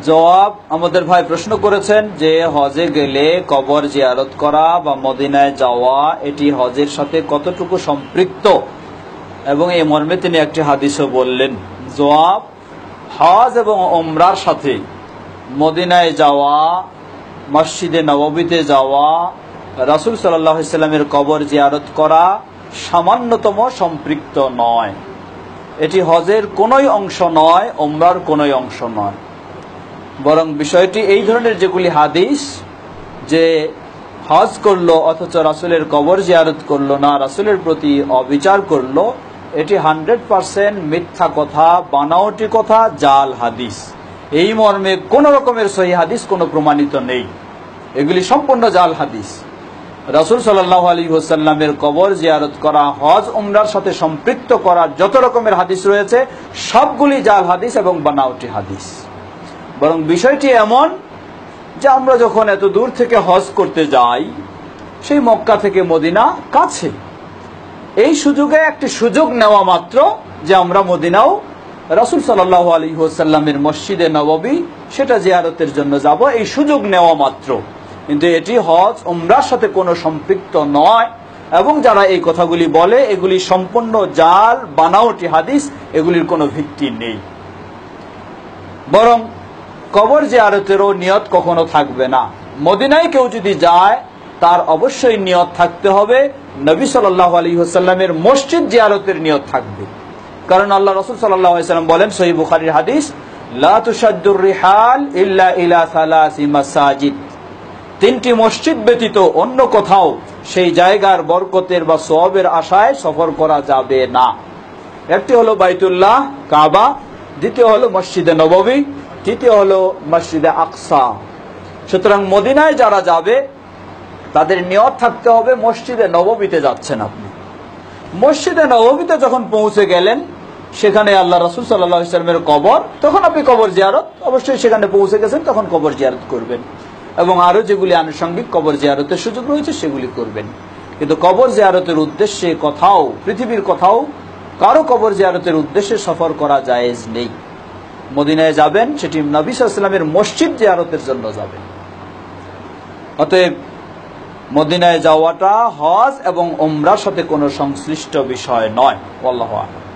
জবাব, আমাদের ভাই প্রশ্ন করেছেন যে হজে গেলে কবর জিয়ারত করা বা মদিনায় যাওয়া এটি হজের সাথে কতটুকু সম্পৃক্ত, এবং এই মর্মে তিনি একটি হাদিসও বললেন। জবাব, হজ এবং ওমরার সাথে মদিনায় যাওয়া, মসজিদে নববীতে যাওয়া, রাসূল সাল্লাল্লাহু আলাইহি ওয়াসাল্লামের কবর জিয়ারত করা সামান্যতম সম্পৃক্ত নয়। এটি হজের কোনোই অংশ নয়, ওমরার কোনোই অংশ নয়। বরং বিষয়টি এই ধরনের যেগুলি হাদিস, যে হজ করলো অথচ রাসূলের কবর জিয়ারত করলো না, রাসূলের প্রতি অবিচার করলো, এটি 100% মিথ্যা কথা, বানাওয়াটি কথা, জাল হাদিস। এই মর্মে কোন রকমের সহিহ হাদিস কোনো প্রমাণিত নেই, এগুলি সম্পূর্ণ জাল হাদিস। রাসূল সাল্লাল্লাহু আলাইহি ওয়াসাল্লামের কবর জিয়ারত করা হজ উমরার সাথে সম্পৃক্ত করার যত রকমের হাদিস রয়েছে সবগুলি জাল হাদিস এবং বানাওয়াটি হাদিস। বরং বিষয়টি এমন যে আমরা যখন এত দূর থেকে হজ করতে যাই, সেই মক্কা থেকে মদিনা কাছে, এই সুযোগে একটি সুযোগ নেওয়া মাত্র যে আমরা মদিনাও রাসূল সাল্লাল্লাহু আলাইহি ওয়াসাল্লামের মসজিদে নববী সেটা জিয়ারতের জন্য যাব, এই সুযোগ নেওয়া মাত্র। কিন্তু এটি হজ উমরার সাথে কোনো সম্পৃক্ত নয়, এবং যারা এই কথাগুলি বলে এগুলি সম্পূর্ণ জাল বানাওয়াটি হাদিস, এগুলির কোনো ভিত্তি নেই। বরং কবর জিয়ারতেরও নিয়ত কখনো থাকবে না। মদিনায় কেউ যদি যায় তার অবশ্যই নিয়ত থাকতে হবে, নবী সাল্লাল্লাহু আলাইহি ওয়াসাল্লামের মসজিদ জিয়ারতের নিয়ত থাকবে। কারণ আল্লাহ রাসূল সাল্লাল্লাহু আলাইহি ওয়াসাল্লাম বলেন, সহিহ বুখারীর হাদিস, লা তুশাদ্দুর রিহাল ইল্লা ইলা সালাসি মাসাজিদ, তিনটি মসজিদ ব্যতীত অন্য কোথাও সেই জায়গার বরকতের বা সওয়াবের আশায় সফর করা যাবে না। একটি হলো বাইতুল্লাহ কাবা, দ্বিতীয় হলো মসজিদে নববী, তৃতীয় হলো মসজিদে আকসা। সুতরাং মদিনায় যারা যাবে তাদের নিয়ত থাকতে হবে মসজিদে নববীতে যাচ্ছেন আপনি। মসজিদে নববীতে যখন পৌঁছে গেলেন, সেখানে আল্লাহ রাসূল সাল্লাল্লাহু আলাইহি ওয়াসাল্লামের কবর, তখন আপনি কবর জিয়ারত, অবশ্যই সেখানে পৌঁছে গেছেন তখন কবর জিয়ারত করবেন, এবং আরো যেগুলি আনুষঙ্গিক কবর জিয়ারতের সুযোগ রয়েছে সেগুলি করবেন। কিন্তু কবর জিয়ারতের উদ্দেশ্যে কোথাও, পৃথিবীর কোথাও কারো কবর জিয়ারতের উদ্দেশ্যে সফর করা জায়েজ নেই। মদিনায় যাবেন সেটি নবী সাল্লাল্লাহু আলাইহি ওয়াসাল্লামের মসজিদ জিয়ারতের জন্য যাবেন। অতএব মদিনায় যাওয়াটা হজ এবং উমরার সাথে কোনো সংশ্লিষ্ট বিষয় নয়। আল্লাহু আকবার।